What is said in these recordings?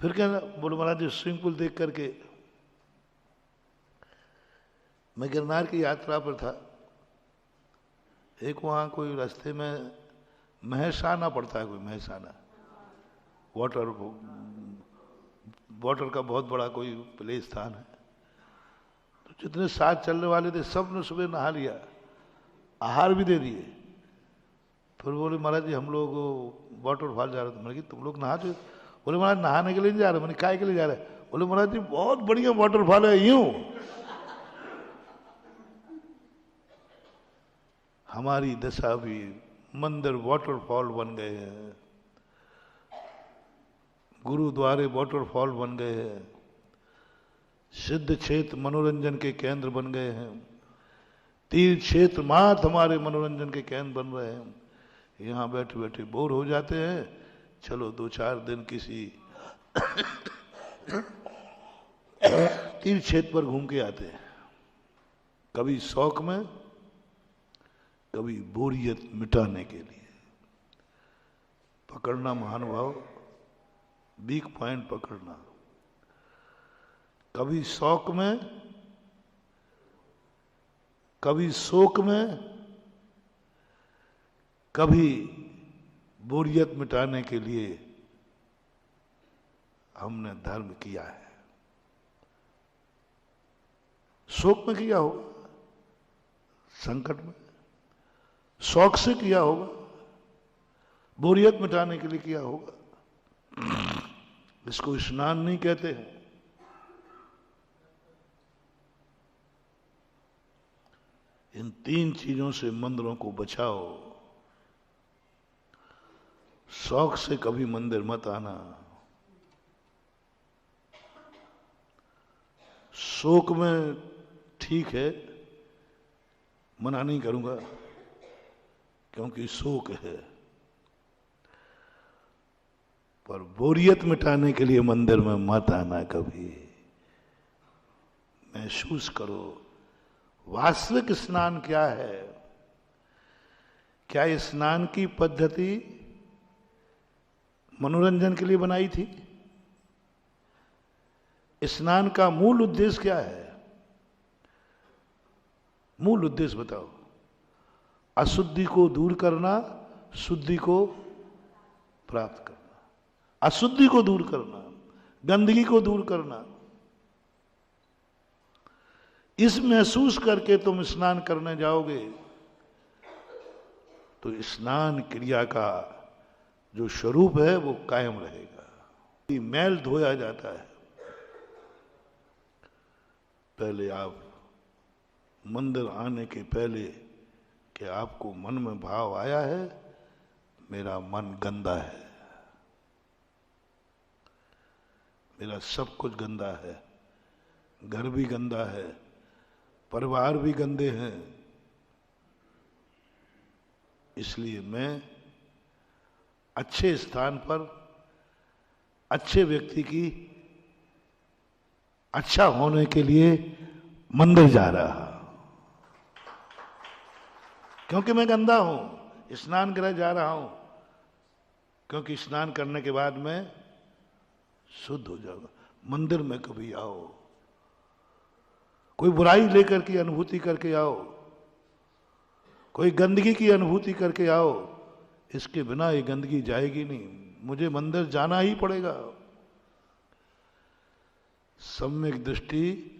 फिर क्या बोले महाराज जी स्विमिंग पूल देख करके मैं गिरनार की यात्रा पर था। एक वहाँ कोई रास्ते में महसाना पड़ता है, कोई महसाना वाटर का बहुत बड़ा कोई प्ले स्थान है। तो जितने साथ चलने वाले थे सब ने सुबह नहा लिया, आहार भी दे दिए। फिर बोले महाराज जी हम लोग वाटरफॉल जा रहे थे। मैंने तुम लोग नहा चुके? बोले महाराज नहाने के लिए नहीं जा रहे। मैंने काय के लिए जा रहे? बोले महाराज जी बहुत बढ़िया वाटरफॉल है। यूं हमारी दशा भी, मंदिर वाटरफॉल बन गए हैं, गुरुद्वारे वाटरफॉल बन गए हैं, सिद्ध क्षेत्र मनोरंजन के केंद्र बन गए हैं, तीर्थ क्षेत्र मात्र हमारे मनोरंजन के केंद्र बन रहे हैं। यहाँ बैठे बैठे बोर हो जाते हैं, चलो 2-4 दिन किसी तीर्थ क्षेत्र पर घूम के आते हैं। कभी शौक में, कभी बोरियत मिटाने के लिए। पकड़ना महानुभाव, वीक पॉइंट पकड़ना। कभी शौक में, कभी शोक में, कभी बोरियत मिटाने के लिए हमने धर्म किया है। शोक में किया होगा, संकट में, शौक से किया होगा, बोरियत मिटाने के लिए किया होगा। इसको स्नान नहीं कहते हैं। इन 3 चीजों से मंदिरों को बचाओ। शौक से कभी मंदिर मत आना, शोक में ठीक है, मना नहीं करूंगा क्योंकि शोक है, पर बोरियत मिटाने के लिए मंदिर में मत आना कभी। महसूस करो वास्तविक स्नान क्या है। क्या स्नान की पद्धति मनोरंजन के लिए बनाई थी? स्नान का मूल उद्देश्य क्या है? मूल उद्देश्य बताओ। अशुद्धि को दूर करना, शुद्धि को प्राप्त करना। अशुद्धि को दूर करना, गंदगी को दूर करना। इस महसूस करके तुम स्नान करने जाओगे तो स्नान क्रिया का जो स्वरूप है वो कायम रहेगा। मैल धोया जाता है। पहले आप मंदिर आने के पहले कि आपको मन में भाव आया है मेरा मन गंदा है, मेरा सब कुछ गंदा है, घर भी गंदा है, परिवार भी गंदे हैं, इसलिए मैं अच्छे स्थान पर अच्छे व्यक्ति की अच्छा होने के लिए मंदिर जा रहा, क्योंकि मैं गंदा हूं। स्नान गृह जा रहा हूं क्योंकि स्नान करने के बाद मैं शुद्ध हो जाऊंगा। मंदिर में कभी आओ, कोई बुराई लेकर की अनुभूति करके आओ, कोई गंदगी की अनुभूति करके आओ। इसके बिना ये गंदगी जाएगी नहीं। मुझे मंदिर जाना ही पड़ेगा। सम्यक दृष्टि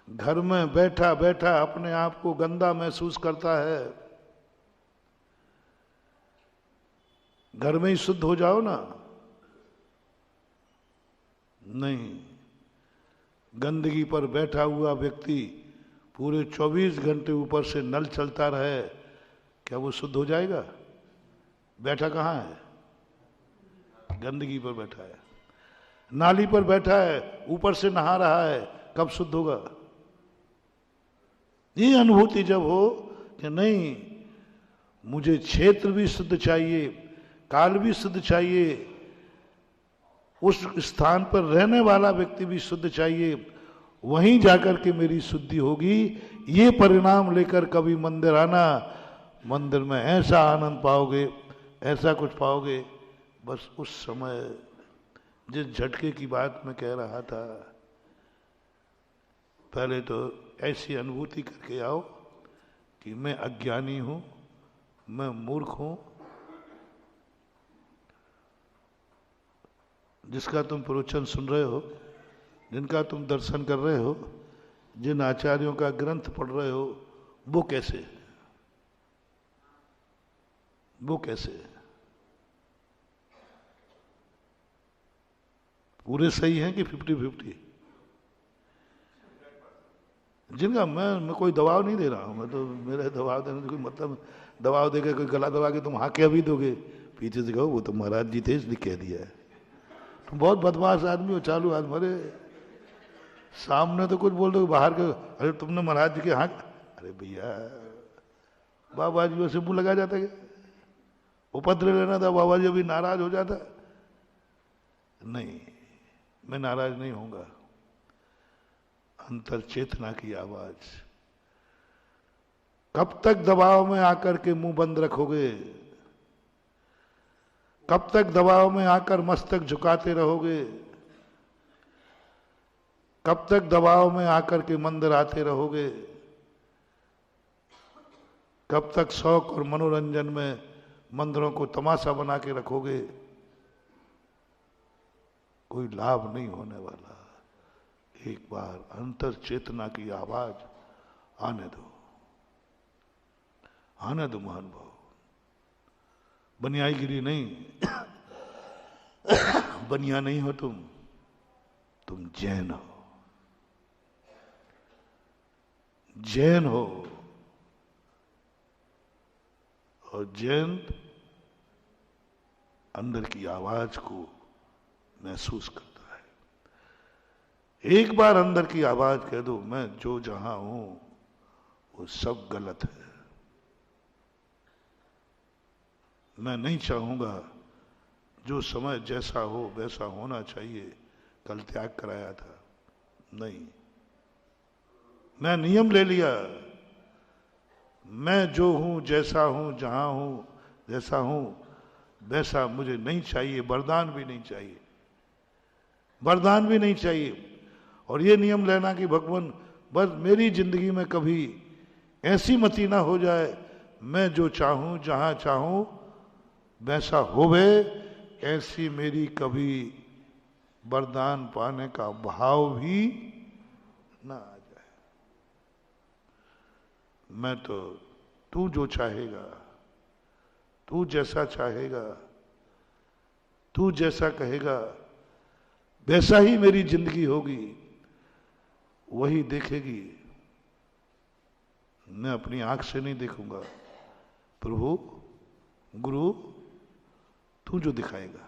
घर में बैठा बैठा अपने आप को गंदा महसूस करता है। घर में ही शुद्ध हो जाओ ना। नहीं, गंदगी पर बैठा हुआ व्यक्ति पूरे 24 घंटे ऊपर से नल चलता रहे, क्या वो शुद्ध हो जाएगा? बैठा कहाँ है? गंदगी पर बैठा है। नाली पर बैठा है, ऊपर से नहा रहा है, कब शुद्ध होगा? ये अनुभूति जब हो कि नहीं, मुझे क्षेत्र भी शुद्ध चाहिए, काल भी शुद्ध चाहिए, उस स्थान पर रहने वाला व्यक्ति भी शुद्ध चाहिए, वहीं जाकर के मेरी शुद्धि होगी। ये परिणाम लेकर कभी मंदिर आना। मंदिर में ऐसा आनंद पाओगे, ऐसा कुछ पाओगे, बस उस समय जिस झटके की बात मैं कह रहा था, पहले तो ऐसी अनुभूति करके आओ कि मैं अज्ञानी हूं, मैं मूर्ख हूं, जिसका तुम प्रवचन सुन रहे हो, जिनका तुम दर्शन कर रहे हो, जिन आचार्यों का ग्रंथ पढ़ रहे हो, वो कैसे, वो कैसे पूरे सही हैं कि 50-50? जिनका मैं कोई दबाव नहीं दे रहा हूं, मैं तो, मेरे दबाव देने से कोई मतलब, दबाव देकर कोई गला दबा के तुम हाँ क्या भी दोगे, पीछे से कहो वो तो महाराज जी थे इसलिए कह दिया है। तुम बहुत बदमाश आदमी हो, चालू आज मरे सामने तो कुछ बोल दो, बाहर के अरे तुमने महाराज जी के हाँ, अरे भैया बाबा जी वैसे मुंह लगा जाता, क्या उपद्रव लेना था, बाबा जी अभी नाराज हो जाता। नहीं, मैं नाराज नहीं होऊंगा। अंतर चेतना की आवाज, कब तक दबाव में आकर के मुंह बंद रखोगे, कब तक दबाव में आकर मस्तक झुकाते रहोगे, कब तक दबाव में आकर के मंदिर आते रहोगे, कब तक शौक और मनोरंजन में मंदिरों को तमाशा बना के रखोगे, कोई लाभ नहीं होने वाला। एक बार अंतर चेतना की आवाज आने दो, आने दो महानुभाव। बनियाईगिरी नहीं, बनिया नहीं हो तुम जैन हो, जैन हो। और जैन अंदर की आवाज को महसूस करता है। एक बार अंदर की आवाज कह दो, मैं जो जहां हूं वो सब गलत है, मैं नहीं चाहूंगा, जो समय जैसा हो वैसा होना चाहिए, कल त्याग कराया था, नहीं, मैं नियम ले लिया, मैं जो हूं, जैसा हूं, जहां हूं, जैसा हूं वैसा मुझे नहीं चाहिए, वरदान भी नहीं चाहिए, वरदान भी नहीं चाहिए। और ये नियम लेना कि भगवान बस मेरी जिंदगी में कभी ऐसी मति ना हो जाए, मैं जो चाहूं, जहां चाहूं वैसा होवे, ऐसी मेरी कभी वरदान पाने का भाव भी ना आ जाए। मैं तो तू जो चाहेगा, तू जैसा चाहेगा, तू जैसा कहेगा वैसा ही मेरी जिंदगी होगी, वही देखेगी। मैं अपनी आंख से नहीं देखूंगा, प्रभु गुरु तू जो दिखाएगा।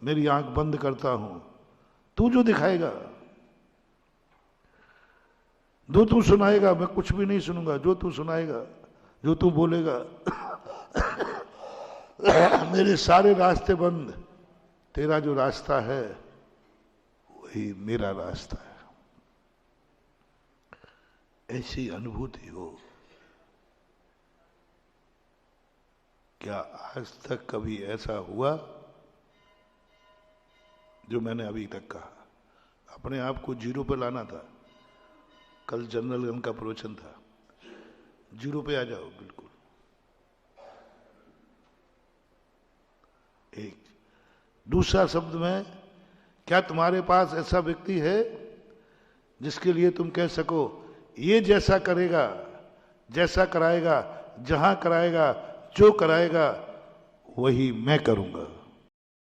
मेरी आंख बंद करता हूं, तू जो दिखाएगा, जो तू सुनाएगा, मैं कुछ भी नहीं सुनूंगा, जो तू सुनाएगा, जो तू बोलेगा। मेरे सारे रास्ते बंद, तेरा जो रास्ता है वही मेरा रास्ता है। ऐसी अनुभूति हो। क्या आज तक कभी ऐसा हुआ जो मैंने अभी तक कहा? अपने आप को जीरो पे लाना था। कल जनरल गन का प्रवचन था, जीरो पे आ जाओ बिल्कुल। एक दूसरा शब्द में, क्या तुम्हारे पास ऐसा व्यक्ति है जिसके लिए तुम कह सको ये जैसा करेगा, जैसा कराएगा, जहां कराएगा, जो कराएगा वही मैं करूंगा?